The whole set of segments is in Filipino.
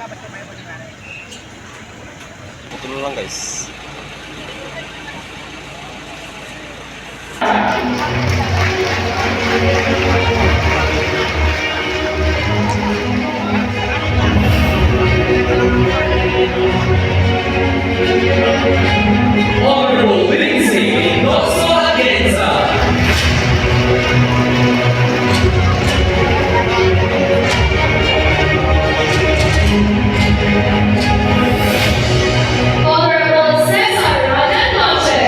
Ito na lang guys. Honorable Lindsay Nosso Agenza. Honorable Cesar Rodan Noche.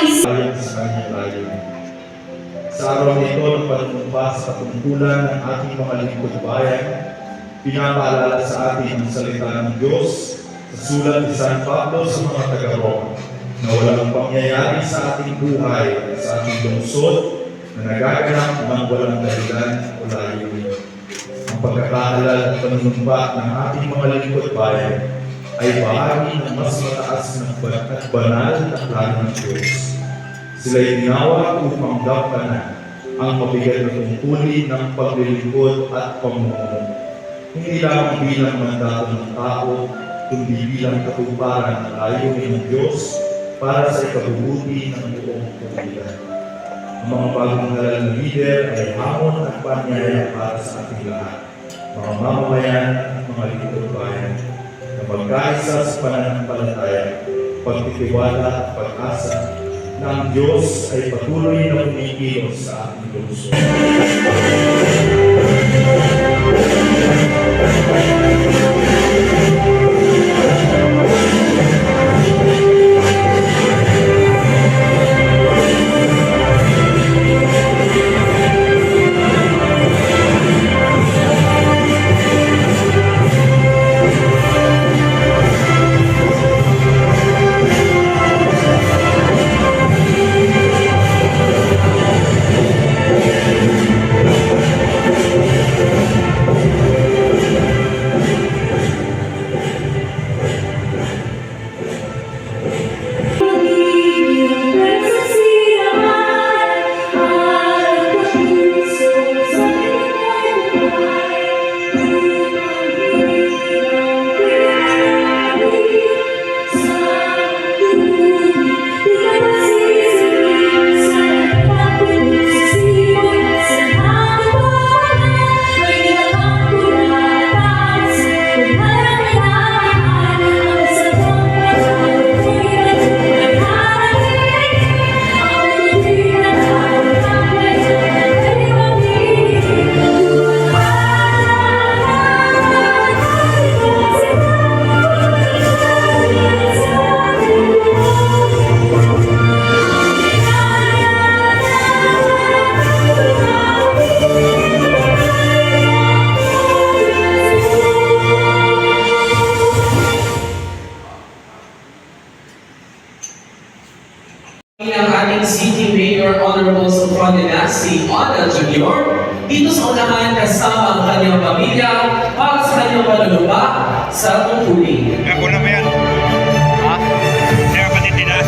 ayon sa kanyang layunin. Sa araw na ito ng panunumpa sa katungkulan ng ating mga lingkod bayan, pinapaalala sa atin ang salita ng Diyos sa sulat ni San Pablo sa mga taga-Roma na walang pangyayari sa ating buhay at sa ating lungsod na nagaganap ng walang dahilan o layunin. Ang pagkakaalala at panunumpa ng ating mga lingkod bayan ay bahagi ng mas mataas at banal na plano ng Diyos. Sila'y ginawa upang gampanan ang mabigat na tungkulin ng paglilingkod at pamumuno. Hindi lamang bilang mandato ng tao, kundi bilang katuparan ng layunin ng Diyos para sa ikabubuti ng buong komunidad. Ang mga bagong halal na leader ay hamon at panyaya para sa ating lahat, mga mamamayan at mga lingkod bayan, na magkaisa sa pananampalataya, pagtitiwala at pag-asa na ang Diyos ay patuloy na kumikilos sa ating lungsod. Ang ating City Mayor Honorable Sofronila, si Ona Jr. dito sa unahan kasama ang kanyang pamilya para sa kanyang panunumpa sa tungkulin. Ako na ba yan? Ha? Hindi ka patitinas?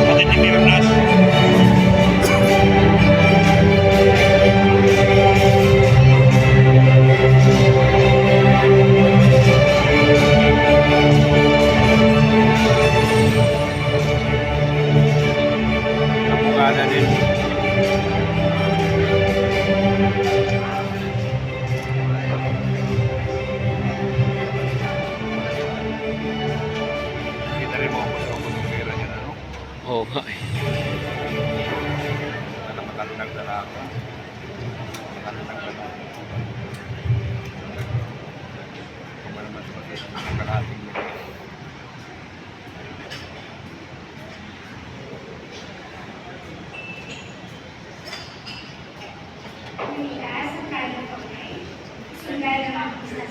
Patitinas? Napukada din. Kita rin mo ako sa pagkakira niya, ano? Oo nga eh. Matalunag na lang. Matalunag na lang. Kung ba naman sa kalahating mo. Unidas ang kanyang pagkain. Sundan ng mga sa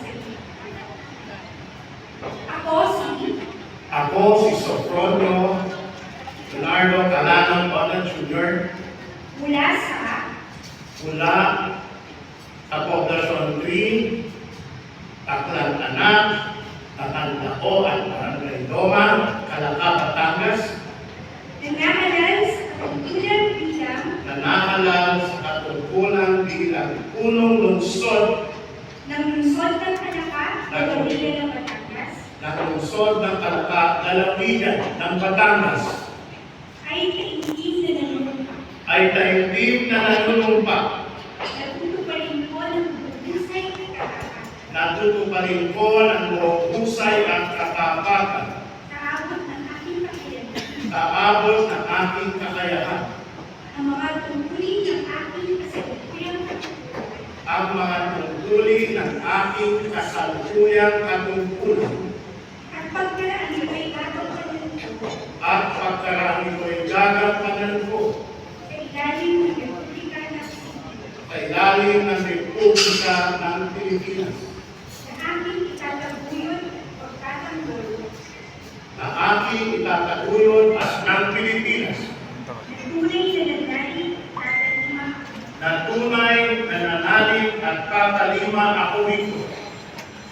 Ako si Sofronio Leonardo Calanong Ona Jr. mula sa Poblacion 3, Taklan Anak, Tatandao at Barangay Doma, Calaca, Batangas, nangangahal sa katungkulan bilang punong lungsod ng lungsod ng Calaca, Lalawigan ng Batangas, na lungsod ng Calaca, Lalawigan ng Batangas, ay taimtim na nanunumpa. Natutuparin ko ng buong husay at katapatan. Kaabot ng aking kakayahan. Ang mga tungkulin ng aking kasalukuyang katungkulan. Ang mga tungkulin ng aking kasalukuyang katungkulan. At pagkaraan ito'y dapat panunod. At pagkaraan ito'y gagamanan ko sa ilalim ng Republika ng sa ilalim ng Republika ng Pilipinas na aking itataguyod o tatanggol na aking itataguyod as ng Pilipinas na tunay na nananalig at tatalima ako rito.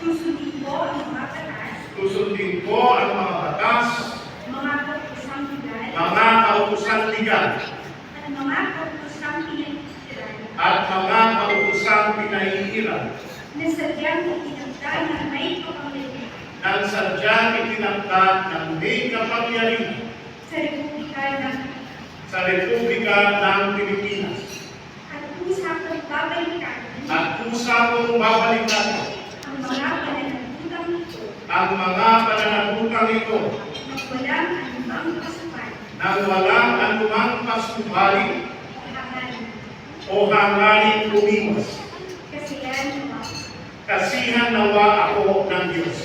susundin ko ang mga batas, Susundin ko ang mga batas, mga kautosang legal, mga kautosang legal, at mga kautosang pinag-iiran at mga kautosang pinaiiran na sadyang itinagda ng may kapangyarihan nang sadyang itinakda ng may kapangyarihan sa Republika ng Pilipinas at usapang babalikan at kusang babalikan ang mga pananagutang ito ang mga pananagutang ito nang walang anumang kasubali o hangarin umiwas. Kasihan nawa ako ng Diyos.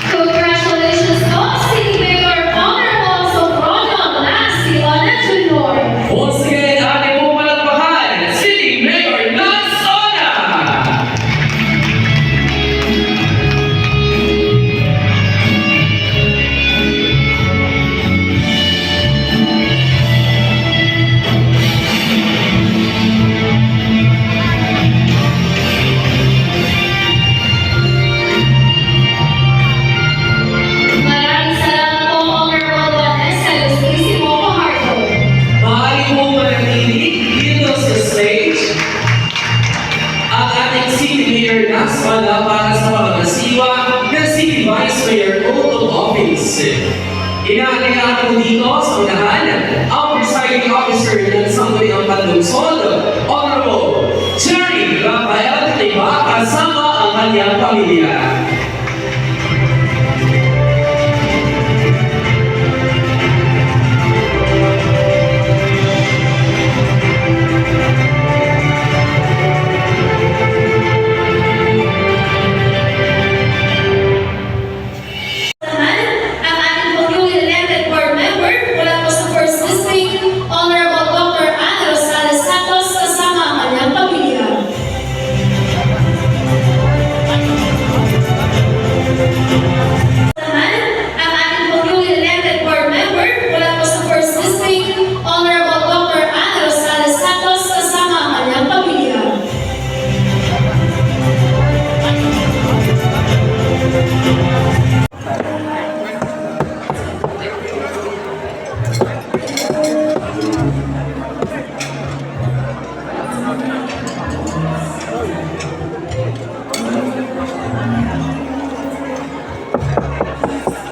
Congratulations po, City Mayor Honorable Socorro Nascilona Jr. Once again, ating pong palakpakan, City Mayor Nasona! Maraming salamat po, Honorable Vanessa Luisimo Fajardo. Maaari pong manatili dito sa stage ang ating City Mayor Nasona para sa pangangasiwa ng City Vice Mayor Oath of Office. Inaalagaan po dito sa unahan ang presiding officer ng Sangguniang Panlungsod, Honorable Jerry Rafael Tiba kasama ang kanyang pamilya. Naman, ang ating pong newly elected board member mula po sa First District, Honorable Dr. Ana Rosales Santos kasama ang kanyang pamilya. Naman, ang ating pong newly elected board member mula po sa First District, Honorable Dr. Ana Rosales Santos kasama ang kanyang pamilya.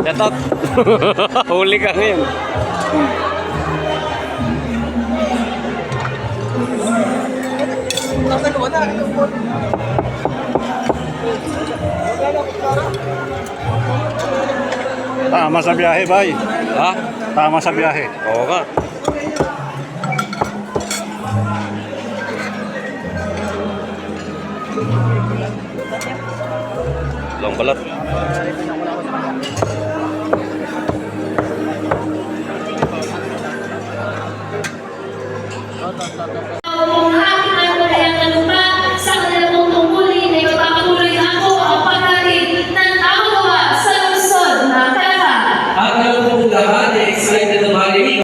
Yatot. Huli ka ngayon. Tama sa biyahe, bay. Ha? Tama sa biyahe. Oo nga. Long balat.